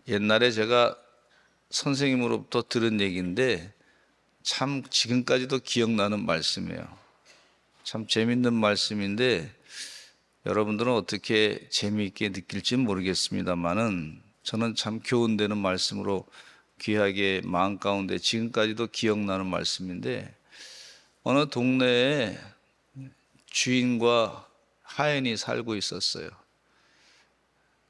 옛날에 제가 선생님으로부터 들은 얘기인데 참 지금까지도 기억나는 말씀이에요. 참 재밌는 말씀인데 여러분들은 어떻게 재미있게 느낄지 모르겠습니다만은 저는 참 교훈되는 말씀으로 귀하게 마음 가운데 지금까지도 기억나는 말씀인데, 어느 동네에 주인과 하인이 살고 있었어요.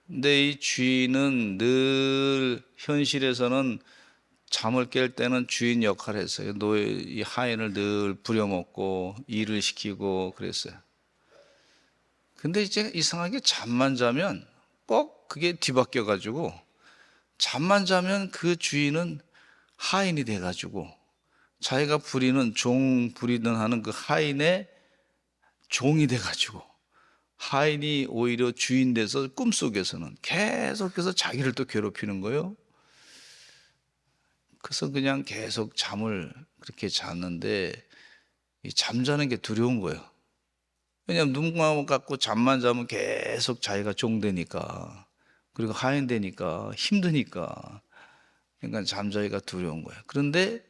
근데 이 주인은 늘 현실에서는 잠을 깰 때는 주인 역할을 했어요. 이 하인을 늘 부려먹고 일을 시키고 그랬어요. 근데 이제 이상하게 잠만 자면 꼭 그게 뒤바뀌어 가지고, 잠만 자면 그 주인은 하인이 돼 가지고 자기가 부리는 하는 그 하인의 종이 돼 가지고, 하인이 오히려 주인 돼서 꿈속에서는 계속해서 자기를 또 괴롭히는 거예요. 그래서 그냥 계속 잠을 그렇게 잤는데 이 잠자는 게 두려운 거예요. 왜냐하면 눈만 감고 잠만 자면 계속 자기가 종되니까, 그리고 하인되니까 힘드니까, 그러니까 잠자기가 두려운 거예요. 그런데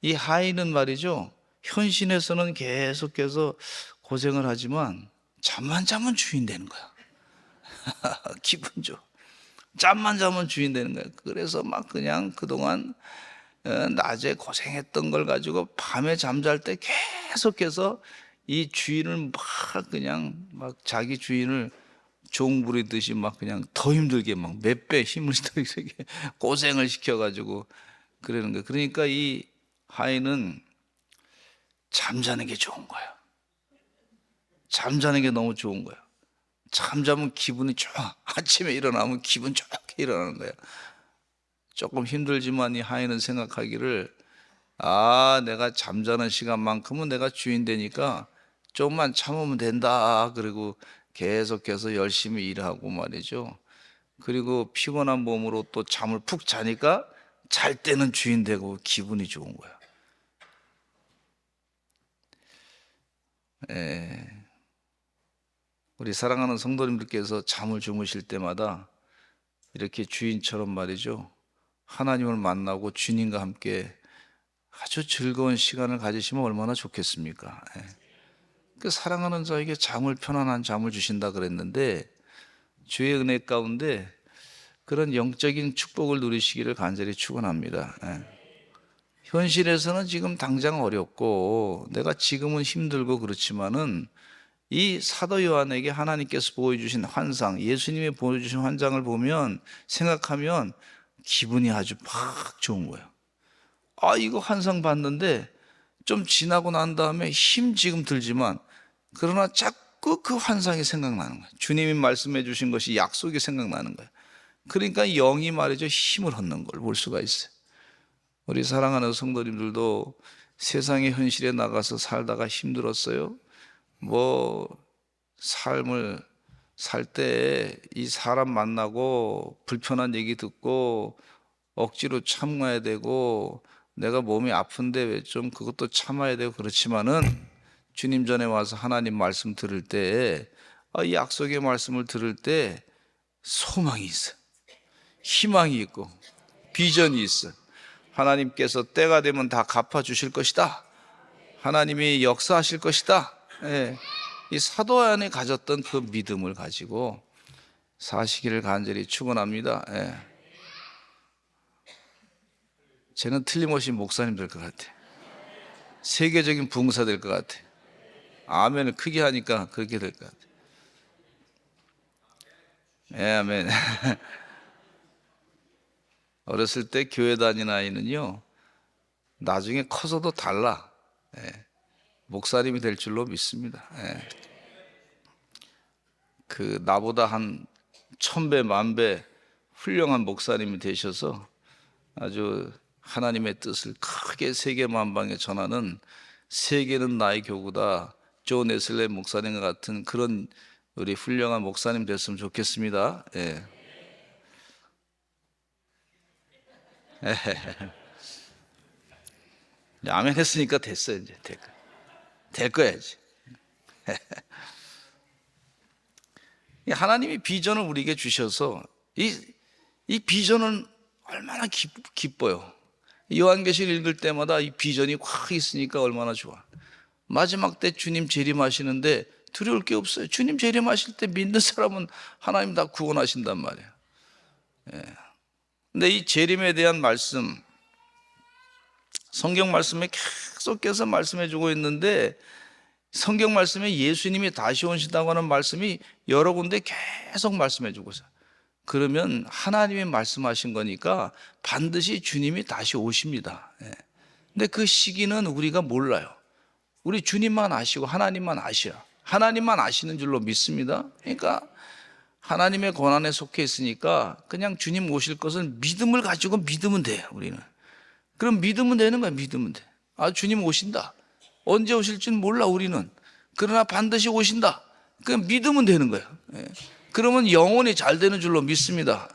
이 하인은 말이죠, 현실에서는 계속해서 고생을 하지만 잠만 자면 주인 되는 거야. 기분 좋아. 잠만 자면 주인 되는 거야. 그래서 막 그냥 그동안 낮에 고생했던 걸 가지고 밤에 잠잘 때 계속해서 이 주인을 막 그냥 막 자기 주인을 종 부리듯이 막 그냥 더 힘들게 막 몇 배 힘을 더 이렇게 고생을 시켜가지고 그러는 거예요. 그러니까 이 하인은 잠자는 게 좋은 거예요. 잠자는 게 너무 좋은 거예요. 잠자면 기분이 좋아. 아침에 일어나면 기분 좋게 일어나는 거예요. 조금 힘들지만 이 하인은 생각하기를, 내가 잠자는 시간만큼은 내가 주인 되니까 조금만 참으면 된다. 그리고 계속해서 열심히 일하고 말이죠. 그리고 피곤한 몸으로 또 잠을 푹 자니까 잘 때는 주인 되고 기분이 좋은 거야. 우리 사랑하는 성도님들께서 잠을 주무실 때마다 이렇게 주인처럼 말이죠, 하나님을 만나고 주님과 함께 아주 즐거운 시간을 가지시면 얼마나 좋겠습니까? 그 사랑하는 자에게 편안한 잠을 주신다 그랬는데, 주의 은혜 가운데 그런 영적인 축복을 누리시기를 간절히 축원합니다. 현실에서는 지금 당장 어렵고 내가 지금은 힘들고 그렇지만은 이 사도 요한에게 하나님께서 보여주신 환상, 예수님이 보여주신 환상을 보면, 생각하면 기분이 아주 막 좋은 거예요. 이거 환상 봤는데 좀 지나고 난 다음에 힘 지금 들지만, 그러나 자꾸 그 환상이 생각나는 거예요. 주님이 말씀해 주신 것이 약속이 생각나는 거예요. 그러니까 영이 말이죠, 힘을 얻는 걸 볼 수가 있어요. 우리 사랑하는 성도님들도 세상의 현실에 나가서 살다가 힘들었어요. 삶을 살 때 이 사람 만나고 불편한 얘기 듣고 억지로 참아야 되고, 내가 몸이 아픈데 왜 좀 그것도 참아야 되고 그렇지만은, 주님 전에 와서 하나님 말씀 들을 때, 이 약속의 말씀을 들을 때 소망이 있어, 희망이 있고 비전이 있어. 하나님께서 때가 되면 다 갚아주실 것이다. 하나님이 역사하실 것이다. 이 사도 안에 가졌던 그 믿음을 가지고 사시기를 간절히 축원합니다. 쟤는 틀림없이 목사님 될 것 같아. 세계적인 부흥사 될 것 같아. 아멘을 크게 하니까 그렇게 될 것 같아. 아멘. 어렸을 때 교회 다니는 아이는요, 나중에 커서도 달라. 목사님이 될 줄로 믿습니다. 그 나보다 한 1000배, 10,000배 훌륭한 목사님이 되셔서 아주 하나님의 뜻을 크게 세계 만방에 전하는, 세계는 나의 교구다, 존 웨슬리 목사님과 같은 그런 우리 훌륭한 목사님 됐으면 좋겠습니다. 아멘 했으니까 됐어요. 이제 될 거야지. 하나님이 비전을 우리에게 주셔서 이 이 비전은 얼마나 기뻐요. 요한계시를 읽을 때마다 이 비전이 확 있으니까 얼마나 좋아. 마지막 때 주님 재림하시는데 두려울 게 없어요. 주님 재림하실 때 믿는 사람은 하나님 다 구원하신단 말이에요. 근데 이 재림에 대한 말씀, 성경 말씀에 계속해서 말씀해 주고 있는데, 성경 말씀에 예수님이 다시 오신다고 하는 말씀이 여러 군데 계속 말씀해 주고 있어요. 그러면 하나님이 말씀하신 거니까 반드시 주님이 다시 오십니다. 근데 그 시기는 우리가 몰라요. 우리 주님만 아시고 하나님만 아셔요. 하나님만 아시는 줄로 믿습니다. 그러니까 하나님의 권한에 속해 있으니까 그냥 주님 오실 것은 믿음을 가지고 믿으면 돼요. 우리는 그럼 믿으면 되는 거야. 믿으면 돼. 아, 주님 오신다. 언제 오실지는 몰라 우리는. 그러나 반드시 오신다. 그냥 믿으면 되는 거예요. 그러면 영원히 잘 되는 줄로 믿습니다.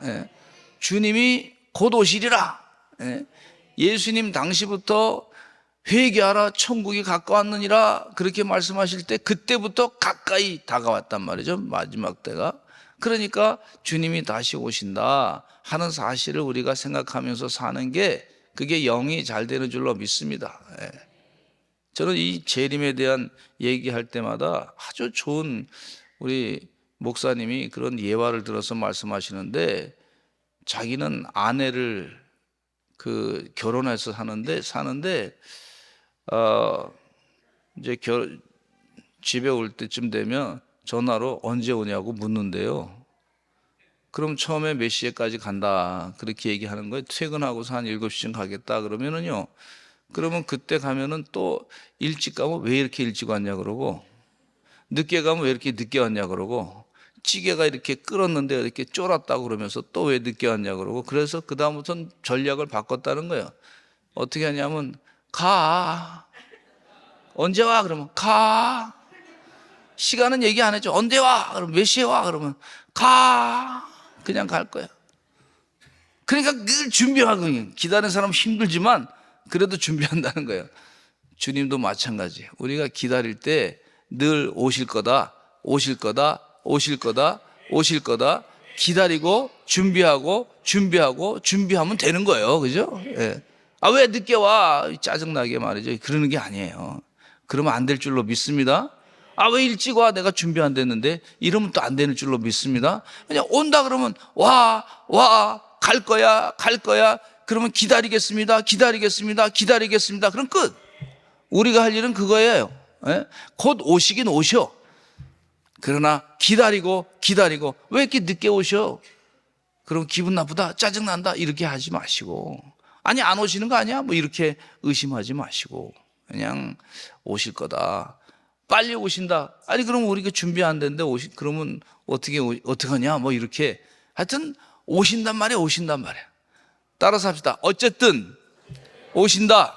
주님이 곧 오시리라. 예수님 당시부터 회개하라, 천국이 가까웠느니라 그렇게 말씀하실 때 그때부터 가까이 다가왔단 말이죠. 마지막 때가. 그러니까 주님이 다시 오신다 하는 사실을 우리가 생각하면서 사는 게 그게 영이 잘 되는 줄로 믿습니다. 저는 이 재림에 대한 얘기할 때마다 아주 좋은 우리 목사님이 그런 예화를 들어서 말씀하시는데, 자기는 아내를 결혼해서 사는데 이제 집에 올 때쯤 되면 전화로 언제 오냐고 묻는데요. 그럼 처음에 몇 시에까지 간다 그렇게 얘기하는 거예요. 퇴근하고서 한 7시쯤 가겠다 그러면은요, 그러면 그때 가면은 또 일찍 가면 왜 이렇게 일찍 왔냐 그러고, 늦게 가면 왜 이렇게 늦게 왔냐 그러고, 찌개가 이렇게 끓었는데 이렇게 쫄았다고 그러면서 또 왜 늦게 왔냐 그러고, 그래서 그 다음부터는 전략을 바꿨다는 거예요. 어떻게 하냐면, 가. 언제 와? 그러면 가. 시간은 얘기 안 해줘. 언제 와? 그럼 몇 시에 와? 그러면 가. 그냥 갈 거야. 그러니까 늘 준비하고, 기다리는 사람 힘들지만 그래도 준비한다는 거예요. 주님도 마찬가지. 우리가 기다릴 때 늘 오실 거다, 오실 거다, 오실 거다, 오실 거다 기다리고 준비하면 되는 거예요. 그죠? 예. 아, 왜 늦게 와? 짜증나게 말이죠. 그러는 게 아니에요. 그러면 안 될 줄로 믿습니다. 아, 왜 일찍 와? 내가 준비 안 됐는데. 이러면 또 안 되는 줄로 믿습니다. 그냥 온다 그러면 와, 갈 거야. 그러면 기다리겠습니다. 그럼 끝. 우리가 할 일은 그거예요. 곧 오시긴 오셔. 그러나 기다리고 왜 이렇게 늦게 오셔? 그럼 기분 나쁘다, 짜증난다 이렇게 하지 마시고, 아니 안 오시는 거 아니야? 뭐 이렇게 의심하지 마시고, 그냥 오실 거다. 빨리 오신다. 아니 그럼 우리가 준비 안 됐는데 그러면 어떻게 하냐? 뭐 이렇게 하여튼 오신단 말이야. 따라서 합시다. 어쨌든 오신다.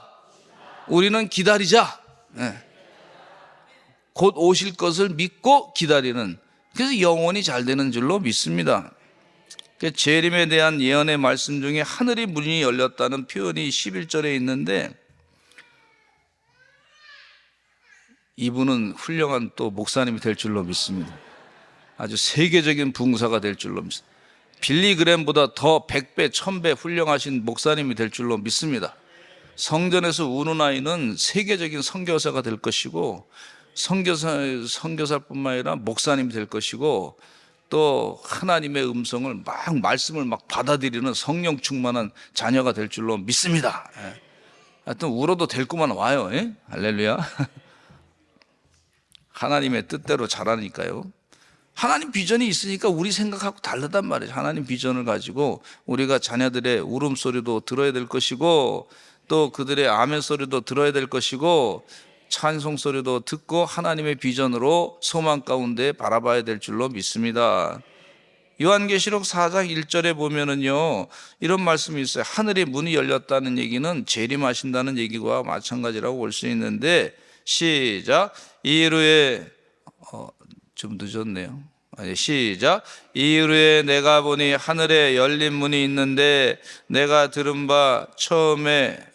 우리는 기다리자. 곧 오실 것을 믿고 기다리는, 그래서 영원히 잘 되는 줄로 믿습니다. 재림에 대한 예언의 말씀 중에 하늘이 문이 열렸다는 표현이 11절에 있는데, 이분은 훌륭한 또 목사님이 될 줄로 믿습니다. 아주 세계적인 붕사가 될 줄로 믿습니다. 빌리 그램보다 더 100배, 1000배 훌륭하신 목사님이 될 줄로 믿습니다. 성전에서 우는 아이는 세계적인 선교사가 될 것이고, 선교사뿐만 아니라 목사님이 될 것이고, 또 하나님의 음성을 말씀을 받아들이는 성령 충만한 자녀가 될 줄로 믿습니다. 하여튼 울어도 될 것만 와요. 할렐루야. 하나님의 뜻대로 자라니까요. 하나님 비전이 있으니까 우리 생각하고 다르단 말이에요. 하나님 비전을 가지고 우리가 자녀들의 울음소리도 들어야 될 것이고, 또 그들의 아멘 소리도 들어야 될 것이고, 찬송 소리도 듣고 하나님의 비전으로 소망 가운데 바라봐야 될 줄로 믿습니다. 요한계시록 4장 1절에 보면은요, 이런 말씀이 있어요. 하늘의 문이 열렸다는 얘기는 재림하신다는 얘기와 마찬가지라고 볼 수 있는데, 시작. 이후에 좀 늦었네요. 시작. 이후에 내가 보니 하늘에 열린 문이 있는데, 내가 들은 바 처음에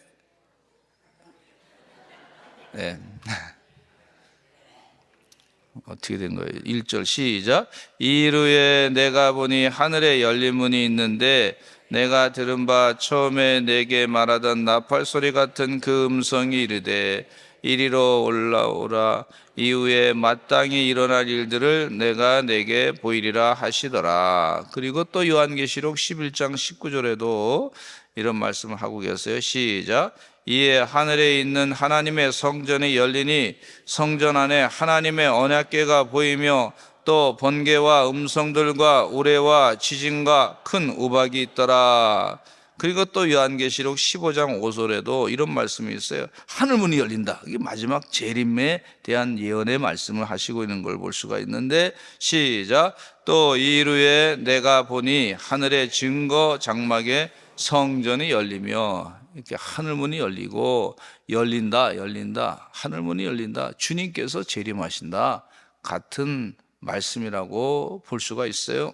어떻게 된 거예요? 1절 시작. 이르에 내가 보니 하늘에 열린 문이 있는데 내가 들은 바 처음에 내게 말하던 나팔 소리 같은 그 음성이 이르되 이리로 올라오라. 이후에 마땅히 일어날 일들을 내가 내게 보이리라 하시더라. 그리고 또 요한계시록 11장 19절에도 이런 말씀을 하고 계세요. 시작. 이에 하늘에 있는 하나님의 성전이 열리니 성전 안에 하나님의 언약궤가 보이며 또 번개와 음성들과 우레와 지진과 큰 우박이 있더라. 그리고 또 요한계시록 15장 5절에도 이런 말씀이 있어요. 하늘문이 열린다. 이게 마지막 재림에 대한 예언의 말씀을 하시고 있는 걸 볼 수가 있는데 시작. 또 이르에 내가 보니 하늘의 증거 장막에 성전이 열리며 이렇게 하늘문이 열리고 열린다 하늘문이 열린다, 주님께서 재림하신다 같은 말씀이라고 볼 수가 있어요.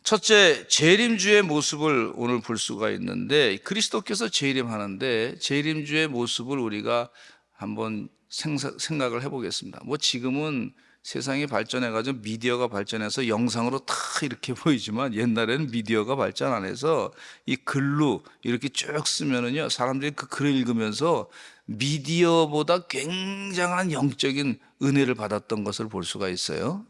첫째, 재림주의 모습을 오늘 볼 수가 있는데 그리스도께서 재림하는데 재림주의 모습을 우리가 한번 생각을 해보겠습니다. 뭐 지금은 세상이 발전해가지고 미디어가 발전해서 영상으로 다 이렇게 보이지만 옛날에는 미디어가 발전 안 해서 이 글로 이렇게 쭉 쓰면은요, 사람들이 그 글을 읽으면서 미디어보다 굉장한 영적인 은혜를 받았던 것을 볼 수가 있어요.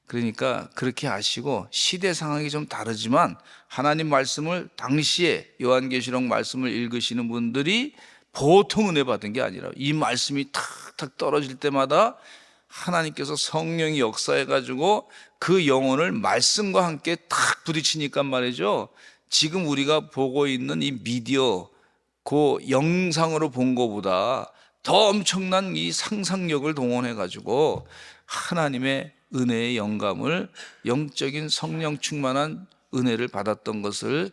그러니까 그렇게 아시고 시대 상황이 좀 다르지만 하나님 말씀을 당시에 요한계시록 말씀을 읽으시는 분들이 보통 은혜 받은 게 아니라 이 말씀이 탁탁 떨어질 때마다 하나님께서 성령이 역사해 가지고 그 영혼을 말씀과 함께 탁 부딪히니까 말이죠, 지금 우리가 보고 있는 이 미디어 그 영상으로 본 것보다 더 엄청난 이 상상력을 동원해 가지고 하나님의 은혜의 영감을, 영적인 성령 충만한 은혜를 받았던 것을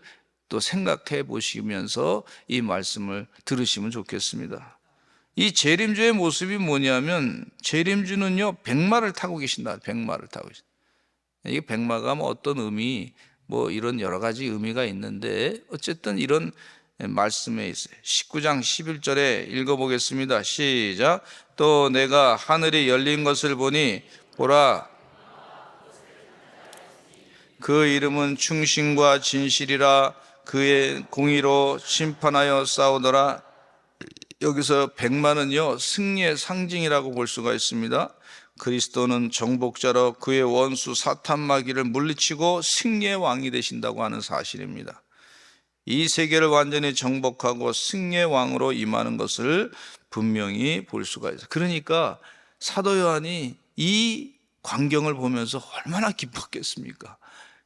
또 생각해 보시면서 이 말씀을 들으시면 좋겠습니다. 이 재림주의 모습이 뭐냐면 재림주는요, 백마를 타고 계신다. 백마를 타고 계신다. 이게 백마가 뭐 어떤 의미, 뭐 이런 여러 가지 의미가 있는데 어쨌든 이런 말씀에 있어요. 19장 11절에 읽어보겠습니다. 시작. 또 내가 하늘이 열린 것을 보니 보라, 그 이름은 충신과 진실이라. 그의 공의로 심판하여 싸우더라. 여기서 백마는요, 승리의 상징이라고 볼 수가 있습니다. 그리스도는 정복자로 그의 원수 사탄 마귀를 물리치고 승리의 왕이 되신다고 하는 사실입니다. 이 세계를 완전히 정복하고 승리의 왕으로 임하는 것을 분명히 볼 수가 있어요. 그러니까 사도 요한이 이 광경을 보면서 얼마나 기뻤겠습니까?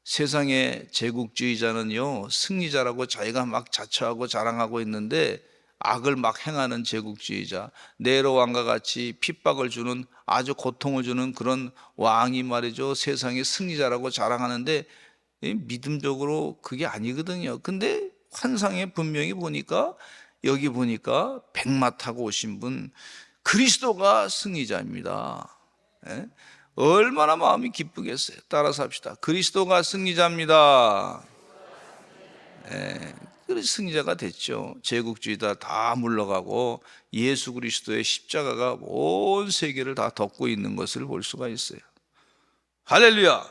세상의 제국주의자는요, 승리자라고 자기가 막 자처하고 자랑하고 있는데 악을 막 행하는 제국주의자, 네로 왕과 같이 핍박을 주는, 아주 고통을 주는 그런 왕이 말이죠, 세상의 승리자라고 자랑하는데 믿음적으로 그게 아니거든요. 근데 환상에 분명히 보니까, 여기 보니까 백마 타고 오신 분 그리스도가 승리자입니다. 예? 얼마나 마음이 기쁘겠어요. 따라서 합시다. 그리스도가 승리자입니다. 예, 그래서 승리자가 됐죠. 제국주의다 다 물러가고 예수 그리스도의 십자가가 온 세계를 다 덮고 있는 것을 볼 수가 있어요. 할렐루야.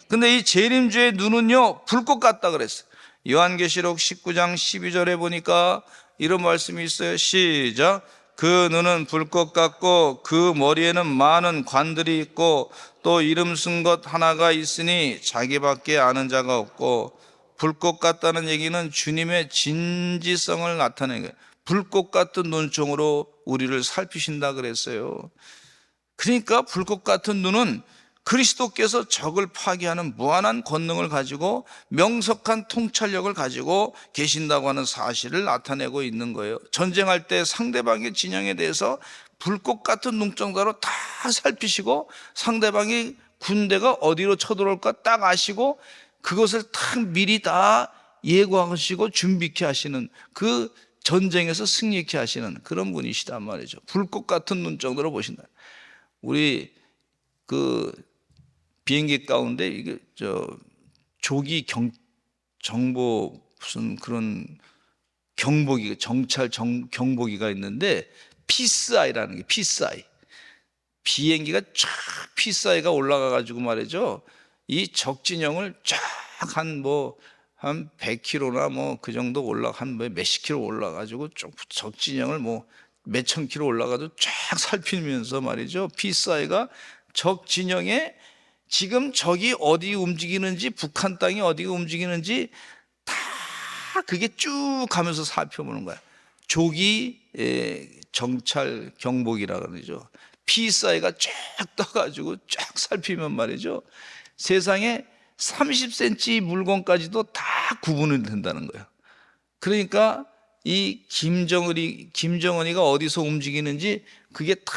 근데 이 재림주의 눈은요, 불꽃 같다 그랬어요. 요한계시록 19장 12절에 보니까 이런 말씀이 있어요. 시작. 그 눈은 불꽃 같고 그 머리에는 많은 관들이 있고 또 이름 쓴 것 하나가 있으니 자기밖에 아는 자가 없고. 불꽃 같다는 얘기는 주님의 진지성을 나타내는 거예요. 불꽃 같은 눈총으로 우리를 살피신다 그랬어요. 그러니까 불꽃 같은 눈은 그리스도께서 적을 파괴하는 무한한 권능을 가지고 명석한 통찰력을 가지고 계신다고 하는 사실을 나타내고 있는 거예요. 전쟁할 때 상대방의 진영에 대해서 불꽃 같은 눈동자로 다 살피시고 상대방이 군대가 어디로 쳐들어올까 딱 아시고 그것을 딱 미리 다 예고하시고 준비케 하시는, 그 전쟁에서 승리케 하시는 그런 분이시단 말이죠. 불꽃 같은 눈 정도로 보신다. 우리 그 비행기 가운데 이게 조기 정보 무슨 그런 경보기, 경찰 경보기가 있는데 피스아이라는 게 피스아이. 비행기가 쫙 피스아이가 올라가가지고 말이죠. 이 적진영을 쫙 한 100km나 뭐 그 정도 한 몇십 킬로 올라가지고 쭉 적진영을 뭐 몇천 킬로 올라가도 쫙 살피면서 말이죠. 피스아이가 적진영에 지금 적이 어디 움직이는지, 북한 땅이 어디 움직이는지 다 그게 쭉 가면서 살펴보는 거야. 조기 정찰 경보기라 그러죠. 피스아이가 쫙 떠가지고 쫙 살피면 말이죠. 세상에 30cm 물건까지도 다 구분이 된다는 거예요. 그러니까 이 김정은이가 어디서 움직이는지 그게 다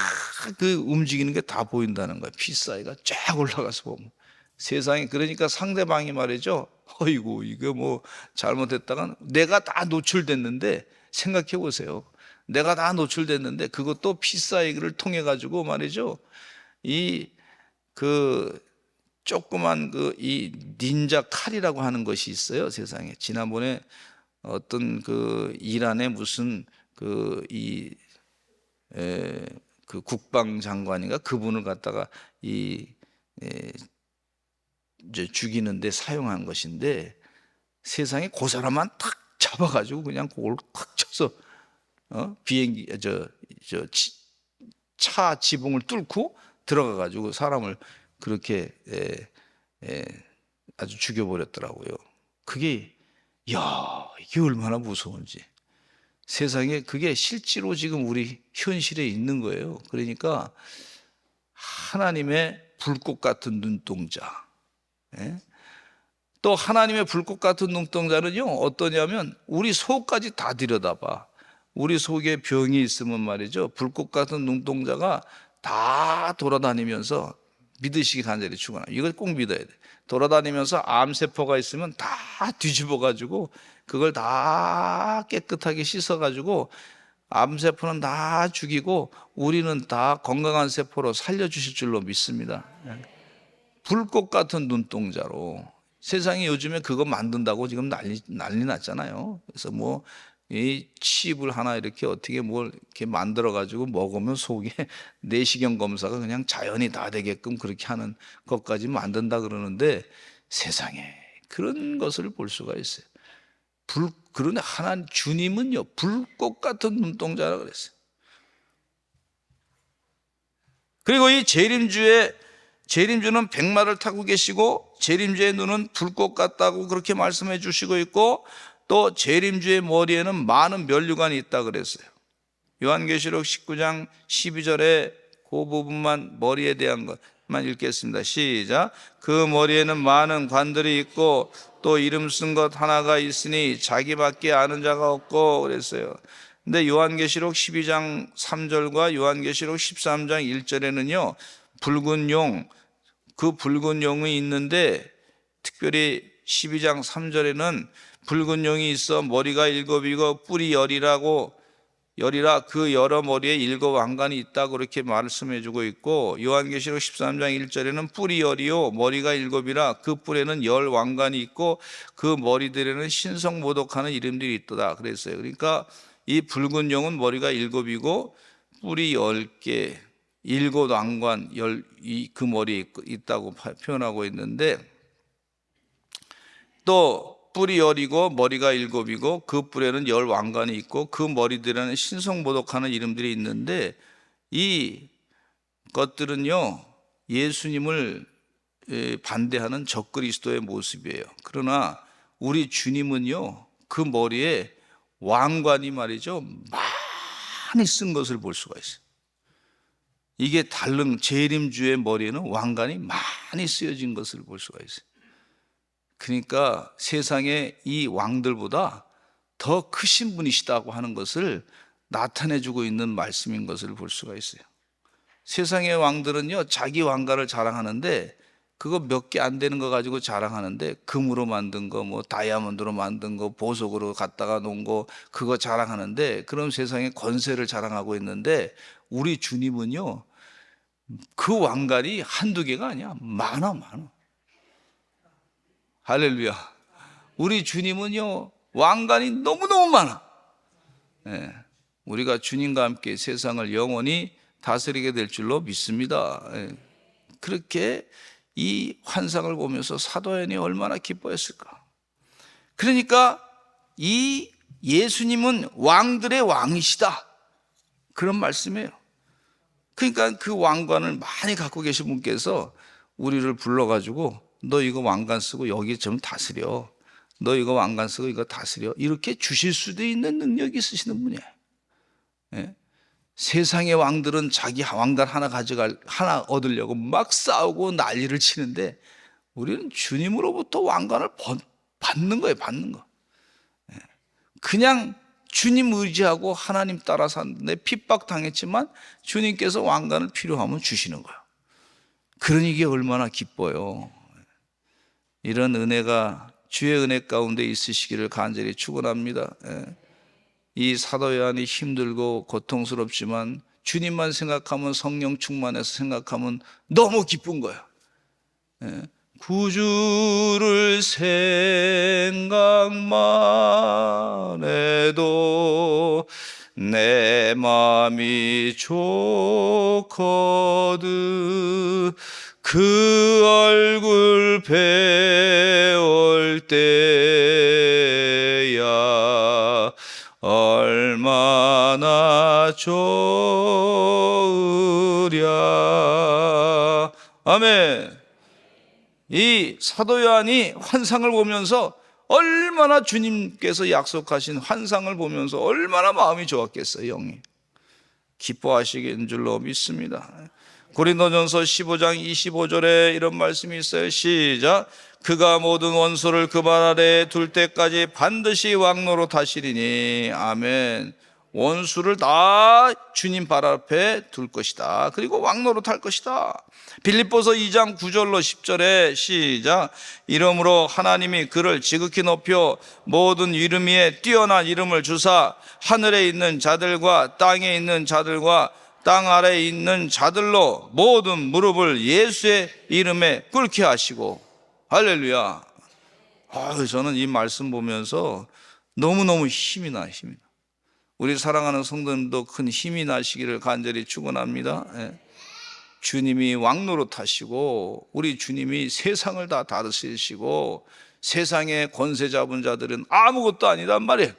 그 움직이는 게 다 보인다는 거예요. 피스아이가 쫙 올라가서 보면 세상에. 그러니까 상대방이 말이죠. 어이구 이거 뭐 잘못했다가 내가 다 노출됐는데 생각해 보세요. 내가 다 노출됐는데 그것도 피스아이를 통해 가지고 말이죠. 이 조그만 이 닌자 칼이라고 하는 것이 있어요. 세상에. 지난번에 어떤 이란의 무슨 국방장관인가 그분을 갖다가 죽이는데 사용한 것인데 세상에 그 사람만 탁 잡아가지고 그냥 그걸 탁 쳐서 비행기 차 지붕을 뚫고 들어가가지고 사람을 그렇게 아주 죽여버렸더라고요. 그게 이게 얼마나 무서운지. 세상에 그게 실제로 지금 우리 현실에 있는 거예요. 그러니까 하나님의 불꽃 같은 눈동자. 또 하나님의 불꽃 같은 눈동자는요 어떠냐면 우리 속까지 다 들여다봐. 우리 속에 병이 있으면 말이죠, 불꽃 같은 눈동자가 다 돌아다니면서 믿으시기 간절히 축원합니다. 이걸 꼭 믿어야 돼. 돌아다니면서 암세포가 있으면 다 뒤집어 가지고 그걸 다 깨끗하게 씻어 가지고 암세포는 다 죽이고 우리는 다 건강한 세포로 살려주실 줄로 믿습니다. 불꽃 같은 눈동자로. 세상에 요즘에 그거 만든다고 지금 난리 났잖아요. 그래서 뭐 이 칩을 하나 이렇게 어떻게 뭘 이렇게 만들어 가지고 먹으면 속에 내시경 검사가 그냥 자연히 다 되게끔 그렇게 하는 것까지 만든다 그러는데 세상에 그런 것을 볼 수가 있어요. 그런데 하나님 주님은요 불꽃 같은 눈동자라 그랬어요. 그리고 이 재림주는 백마를 타고 계시고 재림주의 눈은 불꽃 같다고 그렇게 말씀해 주시고 있고, 또 재림주의 머리에는 많은 면류관이 있다 그랬어요. 요한계시록 19장 12절에 그 부분만, 머리에 대한 것만 읽겠습니다. 시작. 그 머리에는 많은 관들이 있고 또 이름 쓴 것 하나가 있으니 자기밖에 아는 자가 없고 그랬어요. 근데 요한계시록 12장 3절과 요한계시록 13장 1절에는요 붉은 용, 그 붉은 용이 있는데 특별히 12장 3절에는 붉은 용이 있어 머리가 7이고 뿔이 10이라 그 여러 머리에 7 왕관이 있다고 그렇게 말씀해 주고 있고, 요한계시록 13장 1절에는 뿔이 10이요 머리가 7이라 그 뿔에는 10 왕관이 있고 그 머리들에는 신성모독하는 이름들이 있도다 그랬어요. 그러니까 이 붉은 용은 머리가 7이고 뿔이 10개, 7 왕관 그 머리에 있다고 표현하고 있는데, 또 뿔이 10이고 머리가 7이고 그 뿔에는 10 왕관이 있고 그 머리들에는 신성모독하는 이름들이 있는데, 이 것들은요 예수님을 반대하는 적그리스도의 모습이에요. 그러나 우리 주님은요 그 머리에 왕관이 말이죠 많이 쓴 것을 볼 수가 있어요. 이게 재림주의 머리에는 왕관이 많이 쓰여진 것을 볼 수가 있어요. 그러니까 세상에 이 왕들보다 더 크신 분이시다고 하는 것을 나타내주고 있는 말씀인 것을 볼 수가 있어요. 세상의 왕들은요 자기 왕가를 자랑하는데 그거 몇 개 안 되는 거 가지고 자랑하는데, 금으로 만든 거, 뭐 다이아몬드로 만든 거, 보석으로 갖다가 놓은 거 그거 자랑하는데, 그럼 세상에 권세를 자랑하고 있는데 우리 주님은요 그 왕관이 한두 개가 아니야. 많아. 할렐루야. 우리 주님은요 왕관이 너무너무 많아. 우리가 주님과 함께 세상을 영원히 다스리게 될 줄로 믿습니다. 그렇게 이 환상을 보면서 사도 요한이 얼마나 기뻐했을까. 그러니까 이 예수님은 왕들의 왕이시다, 그런 말씀이에요. 그러니까 그 왕관을 많이 갖고 계신 분께서 우리를 불러가지고 너 이거 왕관 쓰고 여기 좀 다스려, 너 이거 왕관 쓰고 이거 다스려, 이렇게 주실 수도 있는 능력이 있으시는 분이에요. 예? 세상의 왕들은 자기 왕관 하나 얻으려고 막 싸우고 난리를 치는데 우리는 주님으로부터 왕관을 받는 거예요. 받는 거. 그냥 주님 의지하고 하나님 따라 사는데 핍박당했지만 주님께서 왕관을 필요하면 주시는 거예요. 그러니 이게 얼마나 기뻐요. 이런 은혜가 주의 은혜 가운데 있으시기를 간절히 축원합니다. 이 사도 요한이 힘들고 고통스럽지만 주님만 생각하면, 성령 충만해서 생각하면 너무 기쁜 거예요. 구주를 생각만 해도 내 맘이 좋거든. 그 얼굴 배울 때야 얼마나 좋으랴. 아멘. 이 사도 요한이 환상을 보면서 얼마나 주님께서 약속하신 환상을 보면서 얼마나 마음이 좋았겠어요. 영이 기뻐하시는 줄로 믿습니다. 고린도전서 15장 25절에 이런 말씀이 있어요. 시작. 그가 모든 원수를 그 발 아래에 둘 때까지 반드시 왕노로 타시리니. 아멘. 원수를 다 주님 발 앞에 둘 것이다. 그리고 왕노로 탈 것이다. 빌립보서 2장 9절로 10절에 시작. 이러므로 하나님이 그를 지극히 높여 모든 이름 위에 뛰어난 이름을 주사 하늘에 있는 자들과 땅에 있는 자들과 땅 아래에 있는 자들로 모든 무릎을 예수의 이름에 꿇게 하시고. 할렐루야. 저는 이 말씀 보면서 너무너무 힘이 나. 우리 사랑하는 성도님도 큰 힘이 나시기를 간절히 축원합니다. 주님이 왕노릇하시고 우리 주님이 세상을 다 다스리시고 세상의 권세 잡은 자들은 아무것도 아니란 말이에요.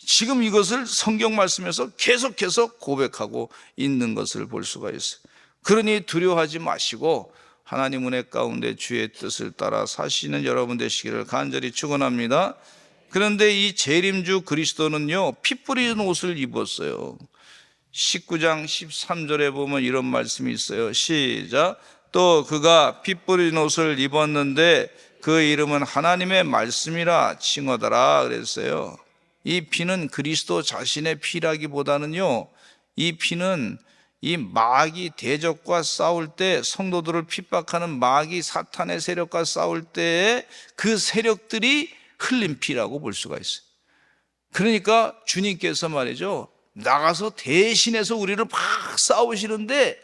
지금 이것을 성경 말씀에서 계속해서 고백하고 있는 것을 볼 수가 있어요. 그러니 두려워하지 마시고 하나님 은혜 가운데 주의 뜻을 따라 사시는 여러분 되시기를 간절히 축원합니다. 그런데 이 재림주 그리스도는요, 피 뿌리는 옷을 입었어요. 19장 13절에 보면 이런 말씀이 있어요. 시작. 또 그가 피 뿌린 옷을 입었는데 그 이름은 하나님의 말씀이라 칭하더라 그랬어요. 이 피는 그리스도 자신의 피라기보다는요, 이 피는 이 마귀 대적과 싸울 때, 성도들을 핍박하는 마귀 사탄의 세력과 싸울 때에 그 세력들이 흘린 피라고 볼 수가 있어요. 그러니까 주님께서 말이죠, 나가서 대신해서 우리를 막 싸우시는데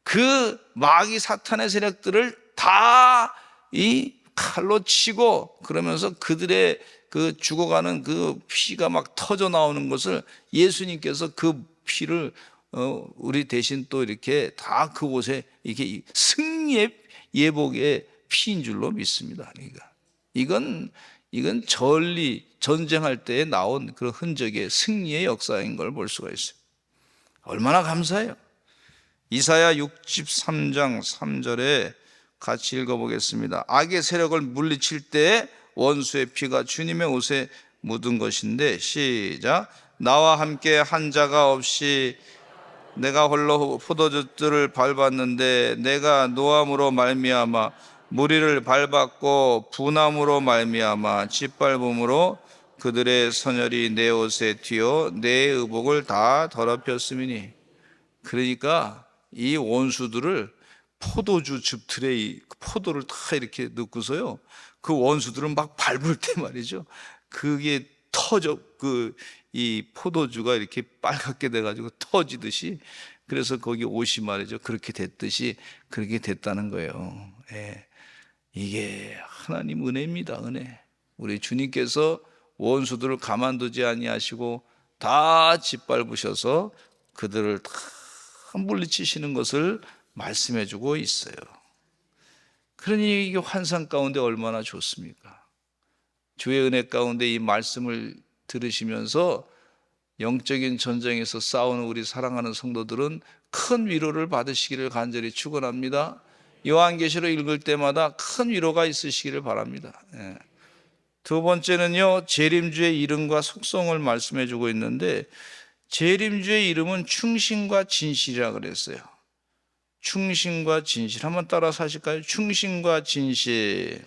그 마귀 사탄의 세력들을 다 이 칼로 치고, 그러면서 그들의 그 죽어가는 그 피가 막 터져 나오는 것을 예수님께서 그 피를 우리 대신 또 이렇게 다 그곳에 이렇게 승리의 예복의 피인 줄로 믿습니다. 그러니까 이건 전쟁할 때에 나온 그런 흔적의 승리의 역사인 걸 볼 수가 있어요. 얼마나 감사해요. 이사야 63장 3절에 같이 읽어보겠습니다. 악의 세력을 물리칠 때에 원수의 피가 주님의 옷에 묻은 것인데, 시작. 나와 함께 한 자가 없이 내가 홀로 포도주들을 밟았는데 내가 노함으로 말미암아 무리를 밟았고 분함으로 말미암아 짓밟음으로 그들의 선열이 내 옷에 튀어 내 의복을 다 더럽혔음이니. 그러니까 이 원수들을 포도주 즙틀에 포도를 다 이렇게 넣고서요, 그 원수들은 막 밟을 때 말이죠, 그게 터져, 이 포도주가 이렇게 빨갛게 돼가지고 터지듯이, 그래서 거기 옷이 말이죠, 그렇게 됐듯이 그렇게 됐다는 거예요. 이게 하나님 은혜입니다. 은혜. 우리 주님께서 원수들을 가만두지 아니하시고 다 짓밟으셔서 그들을 다 물리치시는 것을 말씀해 주고 있어요. 그러니 이게 환상 가운데 얼마나 좋습니까? 주의 은혜 가운데 이 말씀을 들으시면서 영적인 전쟁에서 싸우는 우리 사랑하는 성도들은 큰 위로를 받으시기를 간절히 축원합니다. 요한계시록 읽을 때마다 큰 위로가 있으시기를 바랍니다. 두 번째는요, 재림주의 이름과 속성을 말씀해 주고 있는데, 재림주의 이름은 충신과 진실이라 그랬어요. 충신과 진실. 한번 따라서 하실까요? 충신과 진실.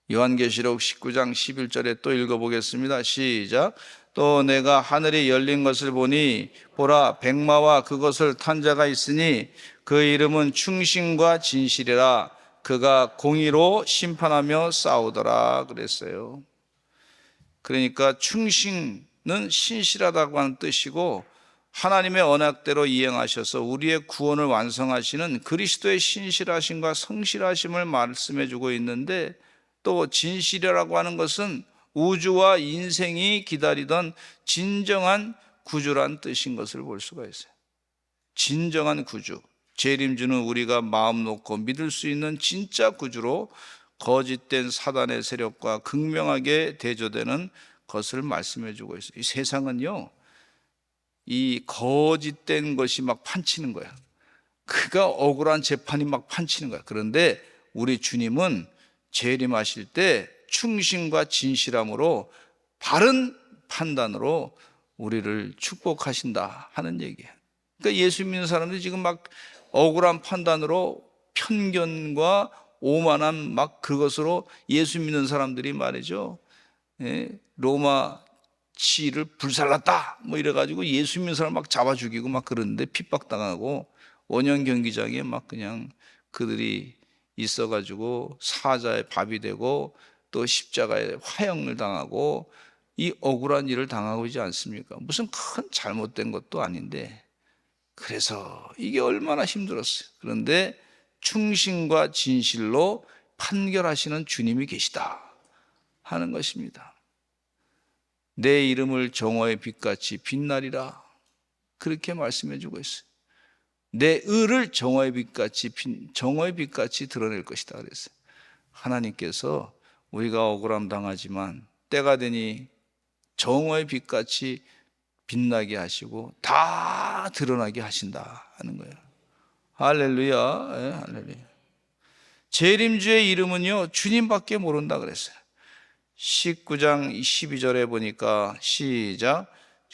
요한계시록 19장 11절에 또 읽어보겠습니다. 시작. 또 내가 하늘이 열린 것을 보니 보라 백마와 그것을 탄 자가 있으니 그 이름은 충신과 진실이라. 그가 공의로 심판하며 싸우더라 그랬어요. 그러니까 충신은 신실하다고 하는 뜻이고, 하나님의 언약대로 이행하셔서 우리의 구원을 완성하시는 그리스도의 신실하심과 성실하심을 말씀해 주고 있는데, 또 진실이라고 하는 것은 우주와 인생이 기다리던 진정한 구주란 뜻인 것을 볼 수가 있어요. 진정한 구주, 재림주는 우리가 마음 놓고 믿을 수 있는 진짜 구주로 거짓된 사단의 세력과 극명하게 대조되는 것을 말씀해 주고 있어요. 이 세상은요, 이 거짓된 것이 막 판치는 거야. 그가 억울한 재판이 막 판치는 거야. 그런데 우리 주님은 재림하실 때 충신과 진실함으로 바른 판단으로 우리를 축복하신다 하는 얘기예요. 그러니까 예수 믿는 사람들이 지금 막 억울한 판단으로 편견과 오만함 막 그것으로 예수 믿는 사람들이 말이죠, 로마 치를 불살랐다 뭐 이래가지고 예수 믿는 사람 막 잡아 죽이고 막 그러는데, 핍박당하고 원형 경기장에 막 그냥 그들이 있어가지고 사자의 밥이 되고 또 십자가에 화형을 당하고 이 억울한 일을 당하고 있지 않습니까? 무슨 큰 잘못된 것도 아닌데. 그래서 이게 얼마나 힘들었어요. 그런데 충신과 진실로 판결하시는 주님이 계시다 하는 것입니다. 내 이름을 정오의 빛같이 빛나리라, 그렇게 말씀해 주고 있어요. 내 의를 정오의 빛같이 드러낼 것이다 그랬어요. 하나님께서 우리가 억울함 당하지만 때가 되니 정오의 빛같이 빛나게 하시고 다 드러나게 하신다 하는 거예요. 할렐루야. 네, 할렐루야. 재림주의 이름은요, 주님밖에 모른다 그랬어요. 19장 12절에 보니까 시작.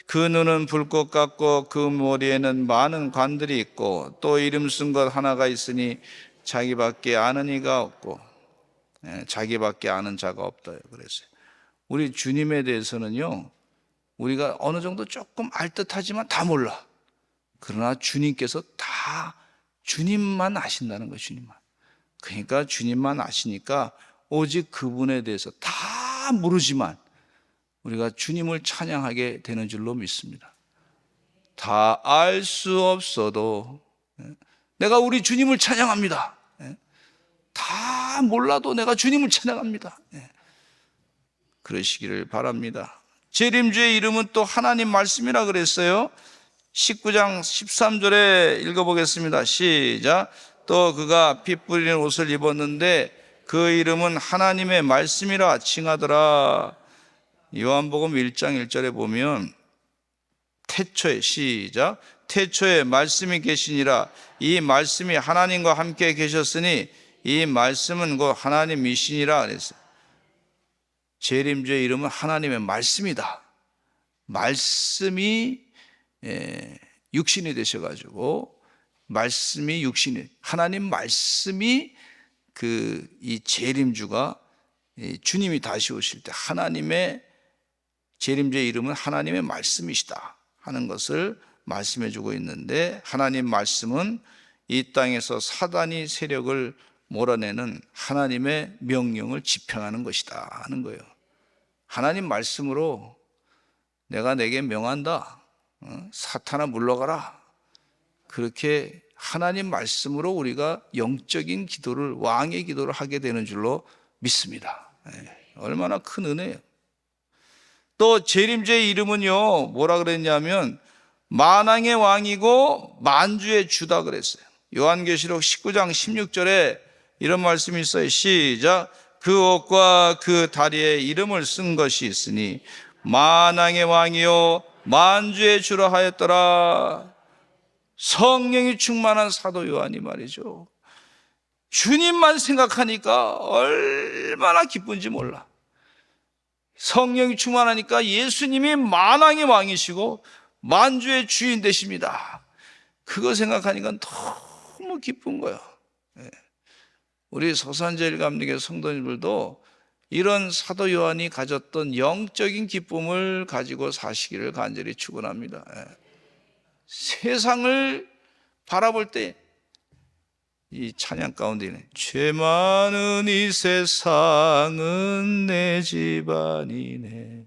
그 눈은 불꽃 같고 그 머리에는 많은 관들이 있고 또 이름 쓴 것 하나가 있으니 자기밖에 아는 이가 없고, 자기밖에 아는 자가 없다 그랬어요. 우리 주님에 대해서는요, 우리가 어느 정도 조금 알듯하지만 다 몰라. 그러나 주님께서 다 주님만 아신다는 거예요. 주님만. 그러니까 주님만 아시니까 오직 그분에 대해서 다 모르지만 우리가 주님을 찬양하게 되는 줄로 믿습니다. 다 알 수 없어도 내가 우리 주님을 찬양합니다. 다 몰라도 내가 주님을 찬양합니다. 그러시기를 바랍니다. 재림주의 이름은 또 하나님 말씀이라 그랬어요. 19장 13절에 읽어보겠습니다. 시작. 또 그가 피 뿌리는 옷을 입었는데 그 이름은 하나님의 말씀이라 칭하더라. 요한복음 1장 1절에 보면 태초에, 시작, 태초에 말씀이 계시니라. 이 말씀이 하나님과 함께 계셨으니 이 말씀은 곧 하나님이시니라 그랬어요. 재림주의 이름은 하나님의 말씀이다. 말씀이 육신이 되셔가지고, 말씀이 육신이, 하나님 말씀이 이 재림주가 주님이 다시 오실 때 하나님의 재림주의 이름은 하나님의 말씀이시다 하는 것을 말씀해 주고 있는데, 하나님 말씀은 이 땅에서 사단이 세력을 몰아내는 하나님의 명령을 집행하는 것이다 하는 거예요. 하나님 말씀으로 내가 내게 명한다, 사탄아 물러가라, 그렇게 하나님 말씀으로 우리가 영적인 기도를, 왕의 기도를 하게 되는 줄로 믿습니다. 얼마나 큰 은혜예요. 또 재림주의 이름은요, 뭐라 그랬냐면 만왕의 왕이고 만주의 주다 그랬어요. 요한계시록 19장 16절에 이런 말씀이 있어요. 시작. 그 옷과 그 다리에 이름을 쓴 것이 있으니 만왕의 왕이요 만주의 주라 하였더라. 성령이 충만한 사도 요한이 말이죠. 주님만 생각하니까 얼마나 기쁜지 몰라. 성령이 충만하니까 예수님이 만왕의 왕이시고 만주의 주인 되십니다. 그거 생각하니까 너무 기쁜 거야. 우리 서산제일감리교 성도님들도 이런 사도 요한이 가졌던 영적인 기쁨을 가지고 사시기를 간절히 축원합니다. 세상을 바라볼 때 이 찬양 가운데는 죄 많은 이 세상은 내 집안이네.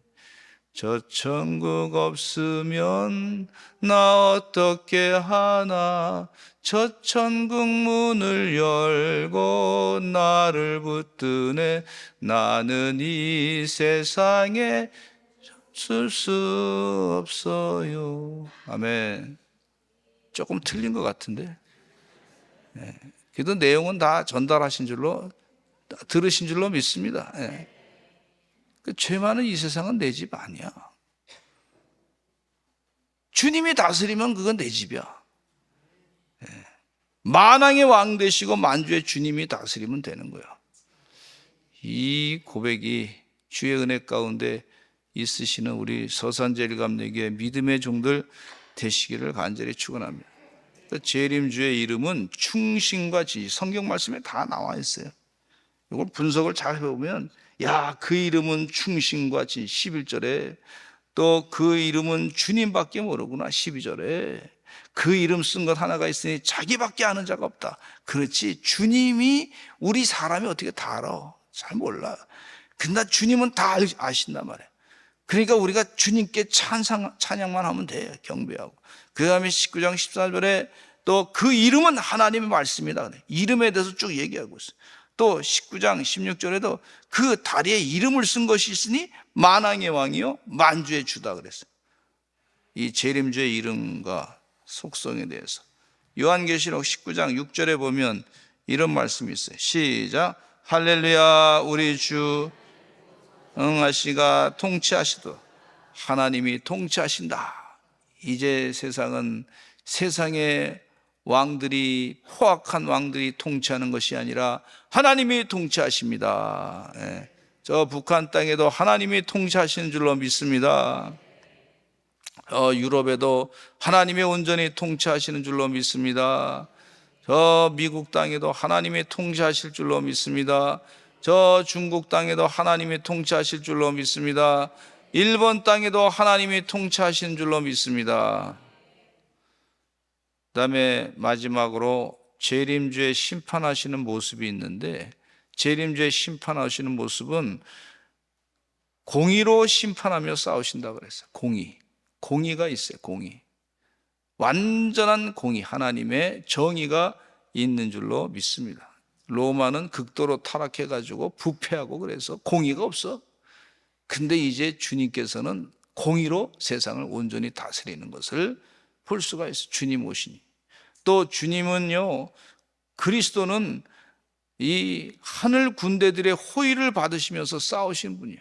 저 천국 없으면 나 어떻게 하나. 저 천국 문을 열고 나를 붙드네. 나는 이 세상에 쓸 수 없어요. 아멘. 조금 틀린 것 같은데. 그래도 내용은 다 전달하신 줄로, 들으신 줄로 믿습니다. 죄 많은 이 세상은 내 집 아니야. 주님이 다스리면 그건 내 집이야. 만왕의 왕 되시고 만주의 주님이 다스리면 되는 거야. 이 고백이 주의 은혜 가운데 있으시는 우리 서산제일감리교의 믿음의 종들 되시기를 간절히 축원합니다. 재림주의 이름은 충신과 지지, 성경 말씀에 다 나와 있어요. 이걸 분석을 잘 해보면 야, 그 이름은 충신과 지지 11절에, 또 그 이름은 주님밖에 모르구나 12절에, 그 이름 쓴 것 하나가 있으니 자기밖에 아는 자가 없다. 그렇지, 주님이 우리 사람이 어떻게 다 알아? 잘 몰라. 근데 주님은 다 아신단 말이에요. 그러니까 우리가 주님께 찬양만 하면 돼요. 경배하고. 그 다음에 19장 14절에 또 그 이름은 하나님의 말씀이다. 이름에 대해서 쭉 얘기하고 있어요. 또 19장 16절에도 그 다리에 이름을 쓴 것이 있으니 만왕의 왕이요 만주의 주다 그랬어요. 이 재림주의 이름과 속성에 대해서 요한계시록 19장 6절에 보면 이런 말씀이 있어요. 시작. 할렐루야, 우리 주 응하시가 통치하시도. 하나님이 통치하신다. 이제 세상은 세상의 왕들이, 포악한 왕들이 통치하는 것이 아니라 하나님이 통치하십니다. 저 북한 땅에도 하나님이 통치하시는 줄로 믿습니다. 유럽에도 하나님이 온전히 통치하시는 줄로 믿습니다. 저 미국 땅에도 하나님이 통치하실 줄로 믿습니다. 저 중국 땅에도 하나님이 통치하실 줄로 믿습니다. 일본 땅에도 하나님이 통치하시는 줄로 믿습니다. 그 다음에 마지막으로 재림주에 심판하시는 모습이 있는데, 재림주에 심판하시는 모습은 공의로 심판하며 싸우신다고 그랬어요. 공의가 있어요. 공의, 완전한 공의, 하나님의 정의가 있는 줄로 믿습니다. 로마는 극도로 타락해가지고 부패하고 그래서 공의가 없어. 근데 이제 주님께서는 공의로 세상을 온전히 다스리는 것을 볼 수가 있어요. 주님 오시니. 또 주님은요, 그리스도는 이 하늘 군대들의 호의를 받으시면서 싸우신 분이에요.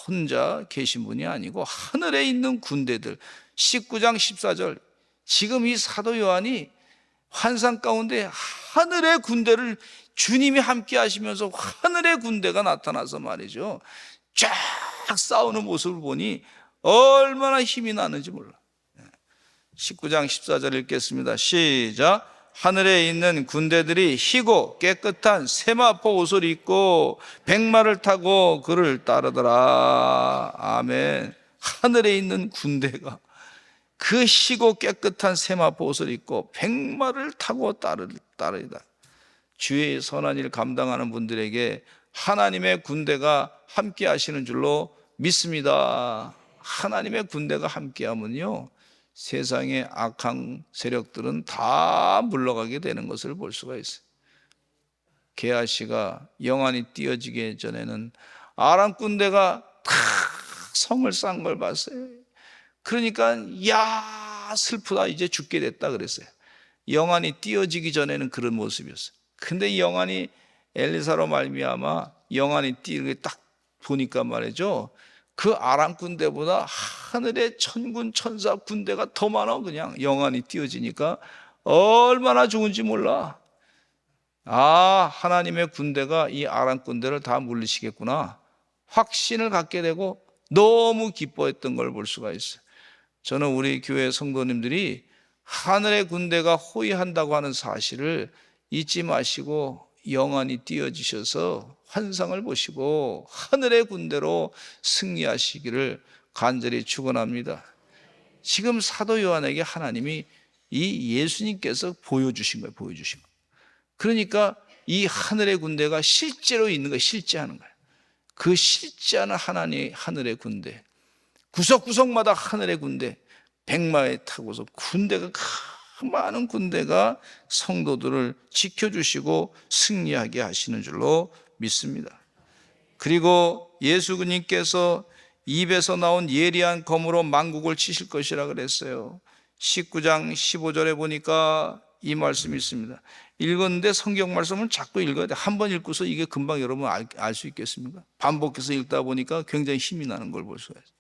혼자 계신 분이 아니고 하늘에 있는 군대들. 19장 14절, 지금 이 사도 요한이 환상 가운데 하늘의 군대를 주님이 함께 하시면서 하늘의 군대가 나타나서 말이죠, 쫙 싸우는 모습을 보니 얼마나 힘이 나는지 몰라. 19장 14절 읽겠습니다. 시작. 하늘에 있는 군대들이 희고 깨끗한 세마포 옷을 입고 백마를 타고 그를 따르더라. 아멘. 하늘에 있는 군대가 그 희고 깨끗한 세마포 옷을 입고 백마를 타고 따르다. 주의 선한 일 감당하는 분들에게 하나님의 군대가 함께 하시는 줄로 믿습니다. 하나님의 군대가 함께 하면요, 세상의 악한 세력들은 다 물러가게 되는 것을 볼 수가 있어요. 게하시가 영안이 띄어지기 전에는 아람 군대가 탁 성을 쌓은 걸 봤어요. 그러니까 야 슬프다, 이제 죽게 됐다 그랬어요. 영안이 띄어지기 전에는 그런 모습이었어요. 근데 영안이 엘리사로 말미암아 영안이 띄게 딱 보니까 말이죠, 그 아람 군대보다 하늘의 천군 천사 군대가 더 많아. 그냥 영안이 띄어지니까 얼마나 좋은지 몰라. 아, 하나님의 군대가 이 아람 군대를 다 물리시겠구나 확신을 갖게 되고 너무 기뻐했던 걸 볼 수가 있어요. 저는 우리 교회 성도님들이 하늘의 군대가 호위한다고 하는 사실을 잊지 마시고 영안이 띄어지셔서 환상을 보시고 하늘의 군대로 승리하시기를 간절히 축원합니다. 지금 사도 요한에게 하나님이 이 예수님께서 보여주신 거예요. 보여주신 거예요. 그러니까 이 하늘의 군대가 실제로 있는 거예요. 실제하는 거예요. 그 실제하는 하늘의 군대, 구석구석마다 하늘의 군대, 백마에 타고서 군대가, 큰 많은 군대가 성도들을 지켜주시고 승리하게 하시는 줄로 믿습니다. 그리고 예수님께서 입에서 나온 예리한 검으로 만국을 치실 것이라 그랬어요. 19장 15절에 보니까 이 말씀이 있습니다. 읽었는데 성경 말씀을 자꾸 읽어야 돼. 한 번 읽고서 이게 금방 여러분 알 수 있겠습니까? 반복해서 읽다 보니까 굉장히 힘이 나는 걸 볼 수가 있어요.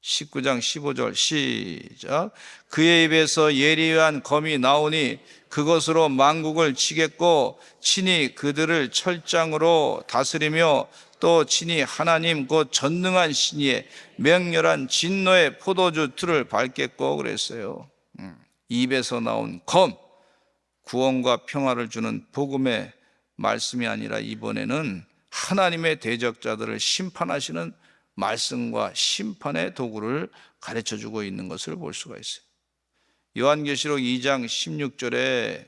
19장 15절 시작. 그의 입에서 예리한 검이 나오니 그것으로 만국을 치겠고 친히 그들을 철장으로 다스리며 또 친히 하나님 곧 전능한 신이의 맹렬한 진노의 포도주 틀을 밟겠고 그랬어요. 입에서 나온 검, 구원과 평화를 주는 복음의 말씀이 아니라 이번에는 하나님의 대적자들을 심판하시는 말씀과 심판의 도구를 가르쳐주고 있는 것을 볼 수가 있어요. 요한계시록 2장 16절에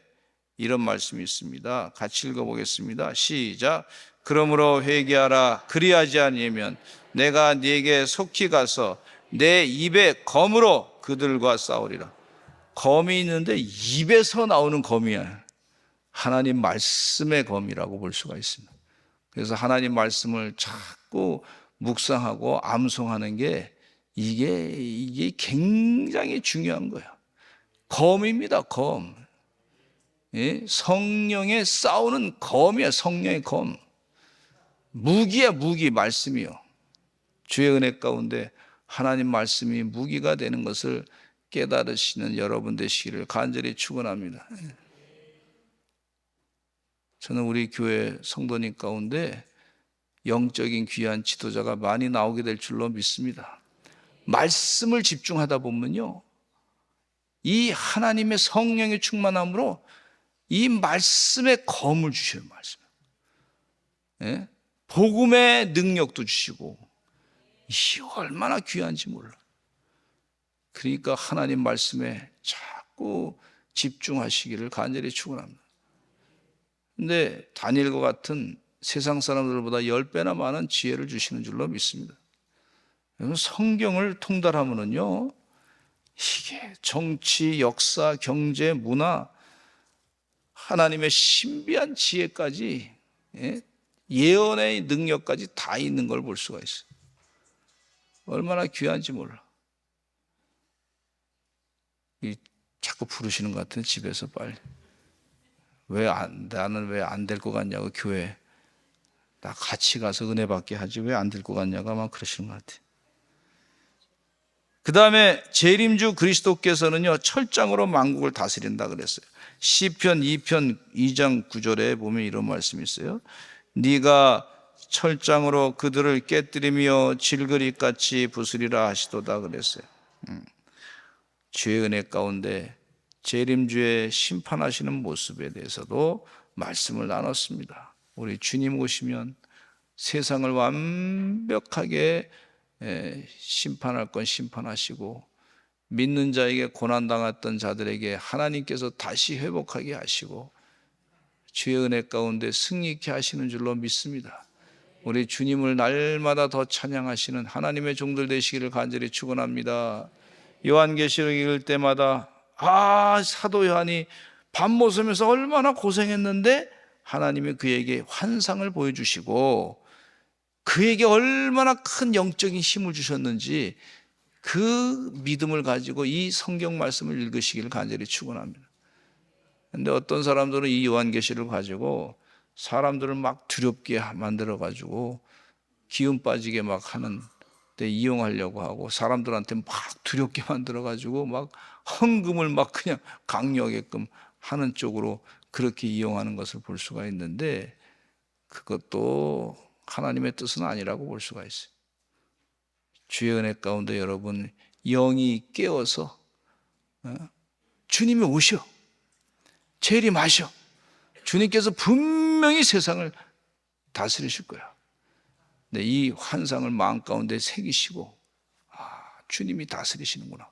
이런 말씀이 있습니다. 같이 읽어보겠습니다. 시작. 그러므로 회개하라. 그리하지 아니하면 내가 네게 속히 가서 내 입의 검으로 그들과 싸우리라. 검이 있는데 입에서 나오는 검이야. 하나님 말씀의 검이라고 볼 수가 있습니다. 그래서 하나님 말씀을 자꾸 묵상하고 암송하는 게 이게 굉장히 중요한 거예요. 검입니다. 검. 예? 성령의 싸우는 검이야. 성령의 검. 무기야. 무기. 말씀이요. 주의 은혜 가운데 하나님 말씀이 무기가 되는 것을 깨달으시는 여러분 되시기를 간절히 축원합니다. 저는 우리 교회 성도님 가운데 영적인 귀한 지도자가 많이 나오게 될 줄로 믿습니다. 말씀을 집중하다 보면요, 이 하나님의 성령의 충만함으로 이 말씀의 검을 주셔요. 말씀. 예? 복음의 능력도 주시고, 이게 얼마나 귀한지 몰라. 그러니까 하나님 말씀에 자꾸 집중하시기를 간절히 축원합니다. 근데 다니엘과 같은 세상 사람들보다 10배나 많은 지혜를 주시는 줄로 믿습니다. 성경을 통달하면은요, 이게 정치, 역사, 경제, 문화, 하나님의 신비한 지혜까지, 예언의 능력까지 다 있는 걸 볼 수가 있어요. 얼마나 귀한지 몰라. 자꾸 부르시는 것 같은 집에서 빨리. 나는 왜 안 될 것 같냐고, 교회. 나 같이 가서 은혜 받게 하지 왜 안 될 것 같냐고 아마 그러시는 것 같아요. 그 다음에 재림주 그리스도께서는요, 철장으로 만국을 다스린다 그랬어요. 시편 2편 2장 9절에 보면 이런 말씀이 있어요. 네가 철장으로 그들을 깨뜨리며 질그릇같이 부수리라 하시도다 그랬어요. 주의 은혜 가운데 재림주의 심판하시는 모습에 대해서도 말씀을 나눴습니다. 우리 주님 오시면 세상을 완벽하게 심판할 건 심판하시고, 믿는 자에게 고난당했던 자들에게 하나님께서 다시 회복하게 하시고, 주의 은혜 가운데 승리케 하시는 줄로 믿습니다. 우리 주님을 날마다 더 찬양하시는 하나님의 종들 되시기를 간절히 축원합니다. 요한계시록 읽을 때마다 사도 요한이 밤모섬에서 얼마나 고생했는데 하나님이 그에게 환상을 보여주시고 그에게 얼마나 큰 영적인 힘을 주셨는지 그 믿음을 가지고 이 성경 말씀을 읽으시기를 간절히 축원합니다. 근데 어떤 사람들은 이 요한계시를 가지고 사람들을 막 두렵게 만들어 가지고 기운 빠지게 막 하는 데 이용하려고 하고, 사람들한테 막 두렵게 만들어 가지고 막 헌금을 막 그냥 강요하게끔 하는 쪽으로 그렇게 이용하는 것을 볼 수가 있는데, 그것도 하나님의 뜻은 아니라고 볼 수가 있어요. 주의 은혜 가운데 여러분 영이 깨어서 주님이 오셔, 재림하셔. 주님께서 분명히 세상을 다스리실 거야. 근데 이 환상을 마음 가운데 새기시고, 주님이 다스리시는구나.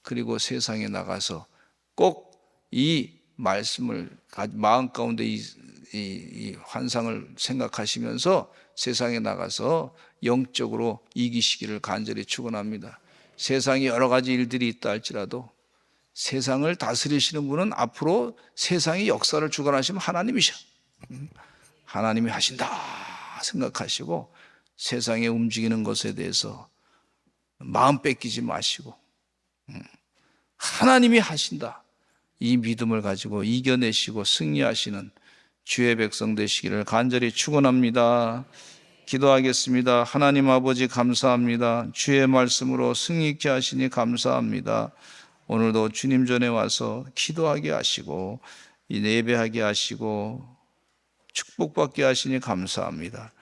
그리고 세상에 나가서 꼭 이 말씀을 마음 가운데 이 환상을 생각하시면서 세상에 나가서 영적으로 이기시기를 간절히 축원합니다. 세상에 여러 가지 일들이 있다 할지라도 세상을 다스리시는 분은 앞으로 세상의 역사를 주관하시면 하나님이셔. 하나님이 하신다 생각하시고 세상에 움직이는 것에 대해서 마음 뺏기지 마시고 하나님이 하신다, 이 믿음을 가지고 이겨내시고 승리하시는 주의 백성 되시기를 간절히 축원합니다. 기도하겠습니다. 하나님 아버지 감사합니다. 주의 말씀으로 승리 있게 하시니 감사합니다. 오늘도 주님 전에 와서 기도하게 하시고 예배하게 하시고 축복받게 하시니 감사합니다.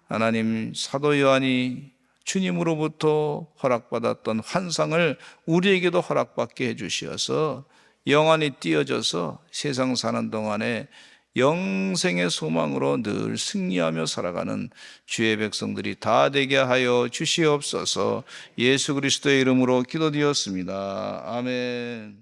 하나님, 사도 요한이 주님으로부터 허락받았던 환상을 우리에게도 허락받게 해주시어서 영안이 띄어져서 세상 사는 동안에 영생의 소망으로 늘 승리하며 살아가는 주의 백성들이 다 되게 하여 주시옵소서. 예수 그리스도의 이름으로 기도드렸습니다. 아멘.